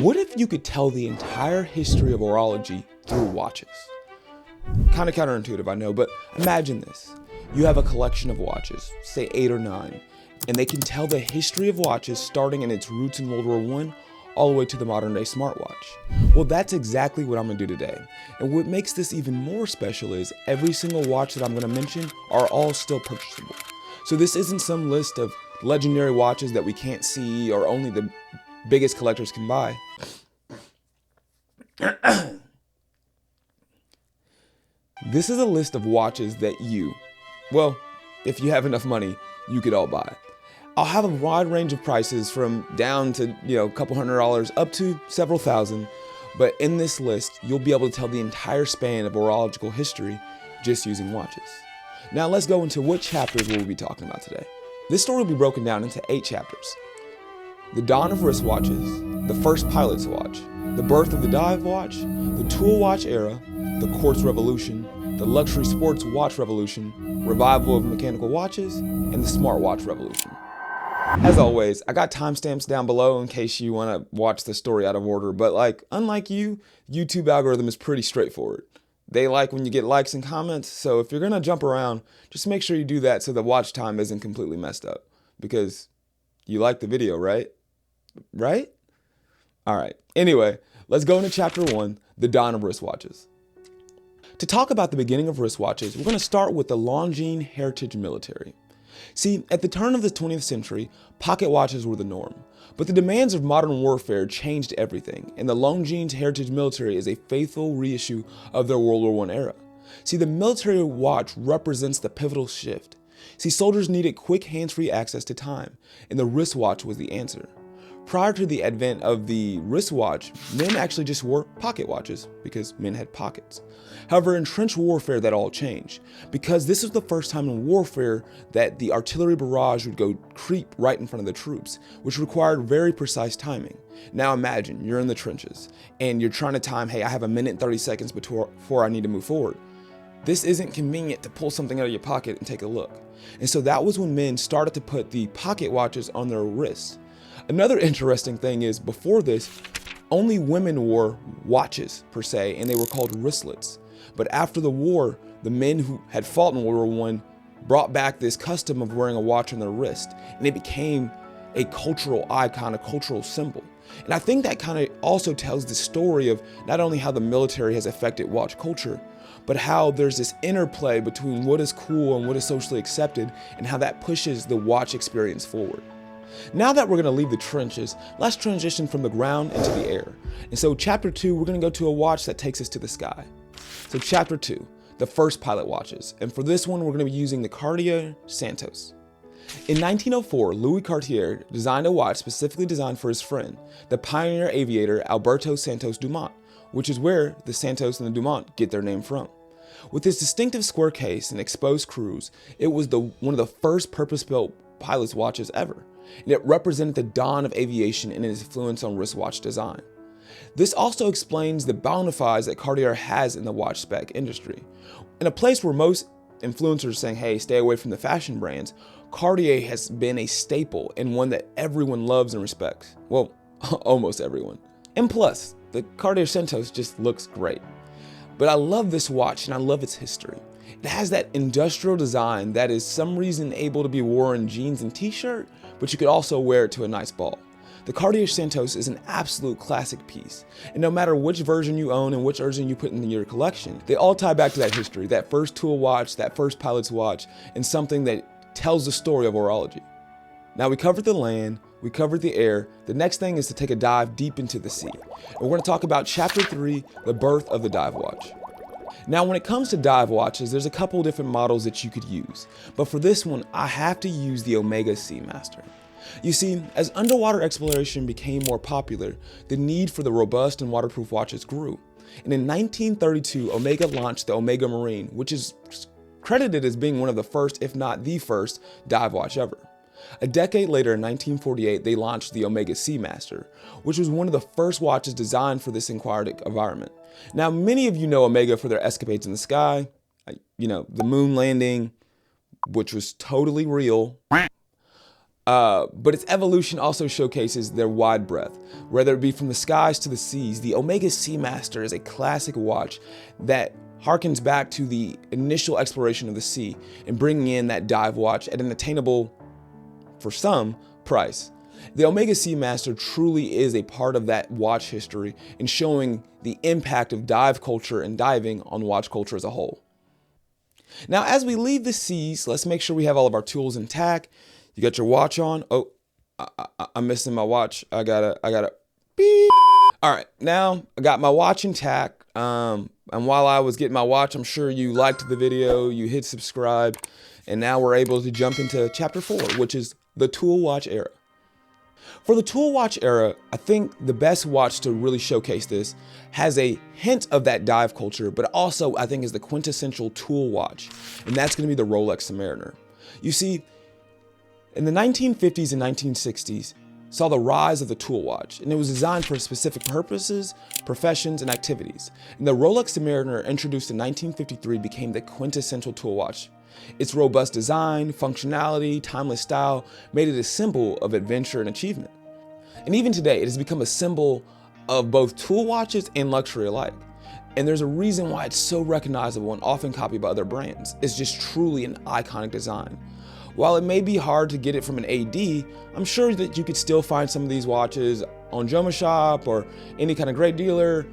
What if you could tell the entire history of horology through watches? Kind of counterintuitive, I know, but imagine this. You have a collection of watches, say 8 or 9, and they can tell the history of watches starting in its roots in World War I all the way to the modern day smartwatch. Well, that's exactly what I'm gonna do today. And what makes this even more special is every single watch that I'm gonna mention are all still purchasable. So this isn't some list of legendary watches that we can't see or only the biggest collectors can buy. This is a list of watches that well, if you have enough money, you could all buy. I'll have a wide range of prices from down to, a couple $100 up to several thousand. But in this list, you'll be able to tell the entire span of horological history just using watches. Now let's go into what chapters we'll be talking about today. This story will be broken down into 8 chapters. The dawn of wristwatches, the first pilot's watch, the birth of the dive watch, the tool watch era, the quartz revolution, the luxury sports watch revolution, revival of mechanical watches, and the smartwatch revolution. As always, I got timestamps down below in case you want to watch the story out of order, but unlike you, YouTube algorithm is pretty straightforward. They like when you get likes and comments, so if you're going to jump around, just make sure you do that so the watch time isn't completely messed up. Because you like the video, right? Right? Alright, anyway, let's go into chapter 1, the dawn of wristwatches. To talk about the beginning of wristwatches, we're going to start with the Longines heritage military. See, at the turn of the 20th century, pocket watches were the norm, but the demands of modern warfare changed everything, and the Longines heritage military is a faithful reissue of their World War I era. See, the military watch represents the pivotal shift. See, soldiers needed quick hands-free access to time, and the wristwatch was the answer. Prior to the advent of the wristwatch, men actually just wore pocket watches because men had pockets. However, in trench warfare, that all changed because this was the first time in warfare that the artillery barrage would go creep right in front of the troops, which required very precise timing. Now imagine you're in the trenches and you're trying to time, hey, I have a minute and 30 seconds before I need to move forward. This isn't convenient to pull something out of your pocket and take a look. And so that was when men started to put the pocket watches on their wrists. Another interesting thing is, before this, only women wore watches per se, and they were called wristlets. But after the war, the men who had fought in World War I brought back this custom of wearing a watch on their wrist, and it became a cultural icon, a cultural symbol. And I think that kind of also tells the story of not only how the military has affected watch culture, but how there's this interplay between what is cool and what is socially accepted, and how that pushes the watch experience forward. Now that we're going to leave the trenches, let's transition from the ground into the air. And so chapter 2, we're going to go to a watch that takes us to the sky. So chapter 2, the first pilot watches. And for this one, we're going to be using the Cartier Santos. In 1904, Louis Cartier designed a watch specifically designed for his friend, the pioneer aviator Alberto Santos Dumont, which is where the Santos and the Dumont get their name from. With its distinctive square case and exposed screws, it was one of the first purpose-built pilot's watches ever. And it represented the dawn of aviation and its influence on wristwatch design. This also explains the bona fides that Cartier has in the watch spec industry. In a place where most influencers are saying, hey, stay away from the fashion brands, Cartier has been a staple and one that everyone loves and respects. Well, almost everyone. And plus, the Cartier Santos just looks great. But I love this watch and I love its history. It has that industrial design that is some reason able to be worn in jeans and t-shirt, but you could also wear it to a nice ball. The Cartier Santos is an absolute classic piece, and no matter which version you own and which version you put in your collection, they all tie back to that history, that first tool watch, that first pilot's watch, and something that tells the story of horology. Now we covered the land, we covered the air, the next thing is to take a dive deep into the sea. And we're going to talk about chapter 3, the birth of the dive watch. Now when it comes to dive watches, there's a couple different models that you could use, but for this one, I have to use the Omega Seamaster. You see, as underwater exploration became more popular, the need for the robust and waterproof watches grew. And in 1932, Omega launched the Omega Marine, which is credited as being one of the first, if not the first, dive watch ever. A decade later, in 1948, they launched the Omega Seamaster, which was one of the first watches designed for this aquatic environment. Now, many of you know Omega for their escapades in the sky, the moon landing, which was totally real. But its evolution also showcases their wide breadth. Whether it be from the skies to the seas, the Omega Seamaster is a classic watch that harkens back to the initial exploration of the sea and bringing in that dive watch at an attainable, for some, price. The Omega Seamaster truly is a part of that watch history and showing the impact of dive culture and diving on watch culture as a whole. Now, as we leave the seas, let's make sure we have all of our tools intact. You got your watch on. Oh, I'm missing my watch. I gotta beep. All right, now I got my watch intact. And while I was getting my watch, I'm sure you liked the video, you hit subscribe, and now we're able to jump into chapter 4, which is the tool watch era. For the tool watch era, I think the best watch to really showcase this has a hint of that dive culture, but also I think is the quintessential tool watch, and that's going to be the Rolex Submariner. You see, in the 1950s and 1960s, saw the rise of the tool watch, and it was designed for specific purposes, professions, and activities. And the Rolex Submariner, introduced in 1953, became the quintessential tool watch. Its robust design, functionality, timeless style made it a symbol of adventure and achievement. And even today, it has become a symbol of both tool watches and luxury alike. And there's a reason why it's so recognizable and often copied by other brands. It's just truly an iconic design. While it may be hard to get it from an AD, I'm sure that you could still find some of these watches on Joma Shop or any kind of great dealer.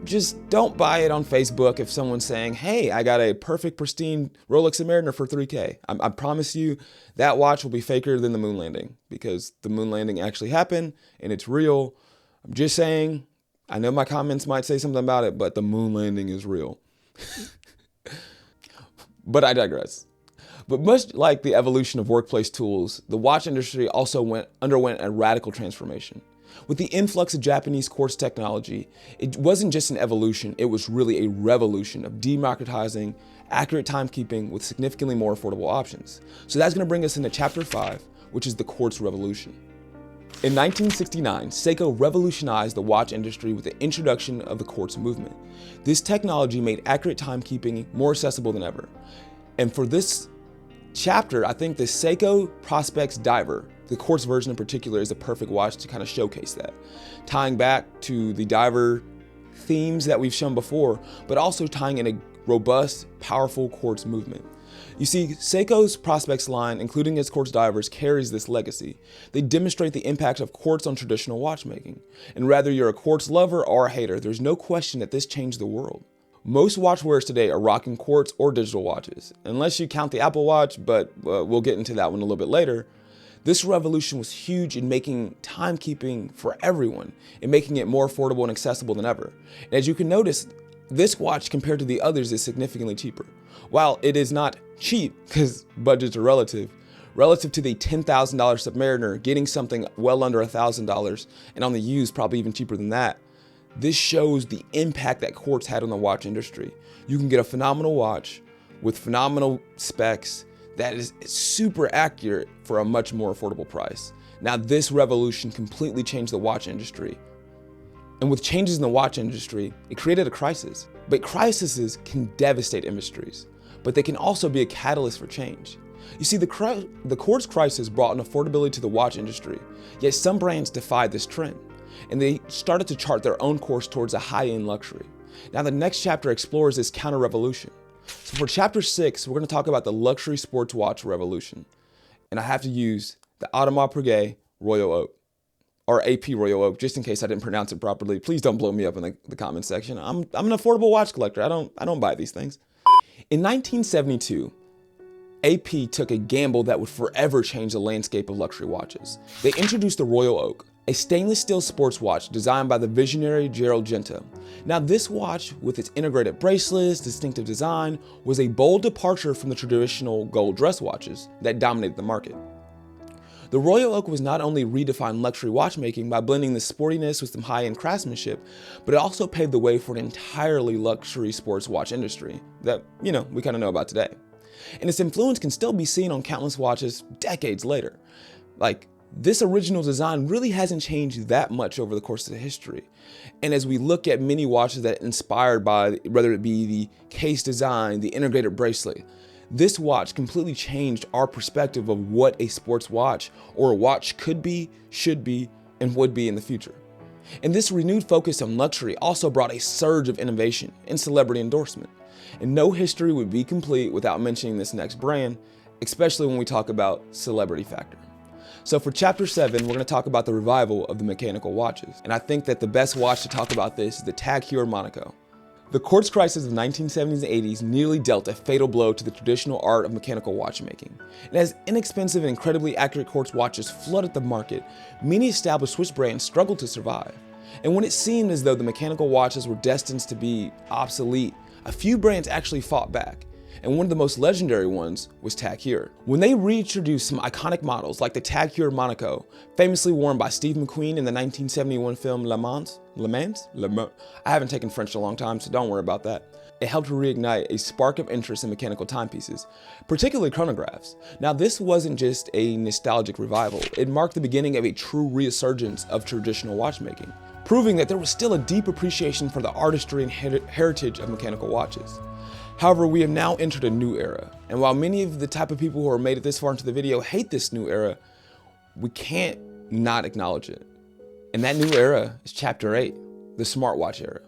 Just don't buy it on Facebook if someone's saying, hey, I got a perfect pristine Rolex Submariner for $3K. I promise you that watch will be faker than the moon landing, because the moon landing actually happened and it's real. I'm just saying, I know my comments might say something about it, but the moon landing is real. But I digress. But much like the evolution of workplace tools, the watch industry also underwent a radical transformation. With the influx of Japanese quartz technology, it wasn't just an evolution, it was really a revolution of democratizing accurate timekeeping with significantly more affordable options. So that's going to bring us into chapter 5, which is the quartz revolution. In 1969, Seiko revolutionized the watch industry with the introduction of the quartz movement. This technology made accurate timekeeping more accessible than ever. And for this chapter, I think the Seiko Prospex Diver, the quartz version in particular, is a perfect watch to kind of showcase that. Tying back to the diver themes that we've shown before, but also tying in a robust, powerful quartz movement. You see, Seiko's Prospex line, including its quartz divers, carries this legacy. They demonstrate the impact of quartz on traditional watchmaking. And whether you're a quartz lover or a hater, there's no question that this changed the world. Most watch wearers today are rocking quartz or digital watches, unless you count the Apple Watch, but we'll get into that one a little bit later. This revolution was huge in making timekeeping for everyone and making it more affordable and accessible than ever. And as you can notice, this watch compared to the others is significantly cheaper. While it is not cheap, because budgets are relative to the $10,000 Submariner, getting something well under $1,000, and on the used probably even cheaper than that. This shows the impact that quartz had on the watch industry. You can get a phenomenal watch with phenomenal specs that is super accurate for a much more affordable price. Now, this revolution completely changed the watch industry. And with changes in the watch industry, it created a crisis. But crises can devastate industries, but they can also be a catalyst for change. You see, the quartz crisis brought an affordability to the watch industry, yet some brands defied this trend, and they started to chart their own course towards a high-end luxury. Now, the next chapter explores this counter-revolution. So for chapter 6, we're going to talk about the luxury sports watch revolution. And I have to use the Audemars Piguet Royal Oak, or AP Royal Oak, just in case I didn't pronounce it properly. Please don't blow me up in the comment section. I'm an affordable watch collector. I don't buy these things. In 1972, AP took a gamble that would forever change the landscape of luxury watches. They introduced the Royal Oak, a stainless steel sports watch designed by the visionary Gerald Genta. Now, this watch, with its integrated bracelets, distinctive design, was a bold departure from the traditional gold dress watches that dominated the market. The Royal Oak was not only redefined luxury watchmaking by blending the sportiness with some high-end craftsmanship, but it also paved the way for an entirely luxury sports watch industry that, we kind of know about today. And its influence can still be seen on countless watches decades later. This original design really hasn't changed that much over the course of the history. And as we look at many watches that are inspired by, whether it be the case design, the integrated bracelet, This watch completely changed our perspective of what a sports watch or a watch could be, should be, and would be in the future. And this renewed focus on luxury also brought a surge of innovation and celebrity endorsement. And no history would be complete without mentioning this next brand, especially when we talk about celebrity factor. So for chapter 7, we're going to talk about the revival of the mechanical watches. And I think that the best watch to talk about this is the Tag Heuer Monaco. The quartz crisis of the 1970s and 80s nearly dealt a fatal blow to the traditional art of mechanical watchmaking. And as inexpensive and incredibly accurate quartz watches flooded the market, many established Swiss brands struggled to survive. And when it seemed as though the mechanical watches were destined to be obsolete, a few brands actually fought back. And one of the most legendary ones was Tag Heuer. When they reintroduced some iconic models like the Tag Heuer Monaco, famously worn by Steve McQueen in the 1971 film Le Mans? I haven't taken French in a long time, so don't worry about that. It helped to reignite a spark of interest in mechanical timepieces, particularly chronographs. Now, this wasn't just a nostalgic revival, it marked the beginning of a true resurgence of traditional watchmaking, proving that there was still a deep appreciation for the artistry and heritage of mechanical watches. However, we have now entered a new era, and while many of the type of people who are made it this far into the video hate this new era, we can't not acknowledge it. And that new era is chapter 8, the smartwatch era.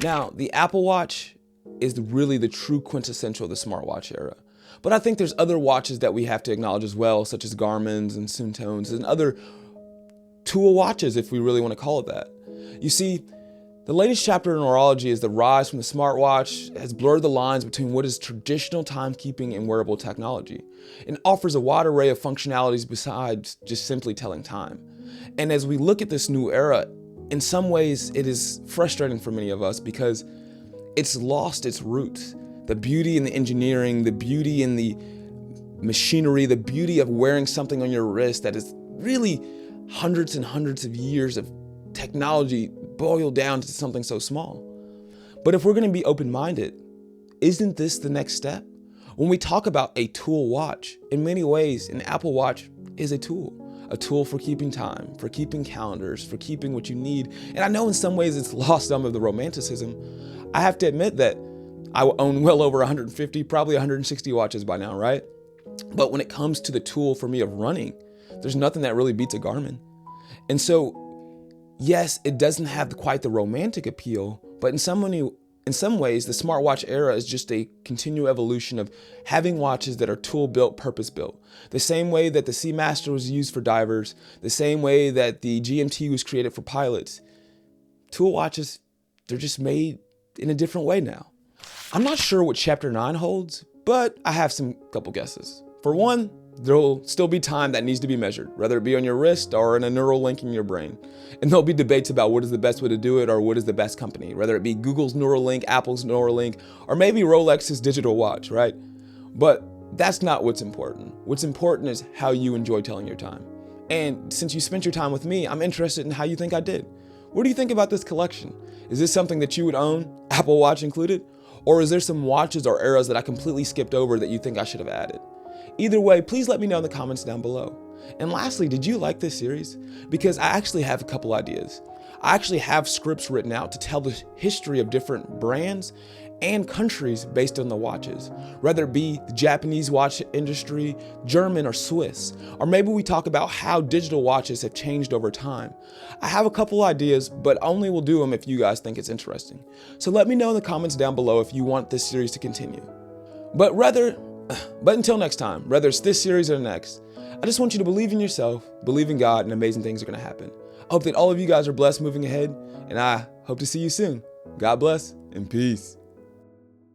Now, the Apple Watch is really the true quintessential of the smartwatch era. But I think there's other watches that we have to acknowledge as well, such as Garmin's and Santos and other tool watches, if we really want to call it that. You see, the latest chapter in Horology is the rise from the smartwatch has blurred the lines between what is traditional timekeeping and wearable technology, and offers a wide array of functionalities besides just simply telling time. And as we look at this new era, in some ways it is frustrating for many of us because it's lost its roots. The beauty in the engineering, the beauty in the machinery, the beauty of wearing something on your wrist that is really hundreds and hundreds of years of technology boiled down to something so small. But if we're going to be open-minded, isn't this the next step? When we talk about a tool watch, in many ways, an Apple Watch is a tool for keeping time, for keeping calendars, for keeping what you need. And I know in some ways it's lost some of the romanticism. I have to admit that I own well over 150, probably 160 watches by now, right? But when it comes to the tool for me of running, there's nothing that really beats a Garmin. And so, yes, it doesn't have quite the romantic appeal, but in some ways, the smartwatch era is just a continual evolution of having watches that are tool-built, purpose-built. The same way that the Seamaster was used for divers, the same way that the GMT was created for pilots. Tool watches, they're just made in a different way now. I'm not sure what chapter 9 holds, but I have some couple guesses. For one, there'll still be time that needs to be measured, whether it be on your wrist or in a neural link in your brain. And there'll be debates about what is the best way to do it or what is the best company, whether it be Google's Neuralink, Apple's Neuralink, or maybe Rolex's digital watch, right? But that's not what's important. What's important is how you enjoy telling your time. And since you spent your time with me, I'm interested in how you think I did. What do you think about this collection? Is this something that you would own, Apple Watch included? Or is there some watches or eras that I completely skipped over that you think I should have added? Either way, please let me know in the comments down below. And lastly, did you like this series? Because I actually have a couple ideas. I actually have scripts written out to tell the history of different brands and countries based on the watches, whether it be the Japanese watch industry, German or Swiss, or maybe we talk about how digital watches have changed over time. I have a couple ideas, but only will do them if you guys think it's interesting. So let me know in the comments down below if you want this series to continue. But until next time, whether it's this series or the next, I just want you to believe in yourself, believe in God, and amazing things are going to happen. I hope that all of you guys are blessed moving ahead, and I hope to see you soon. God bless and peace.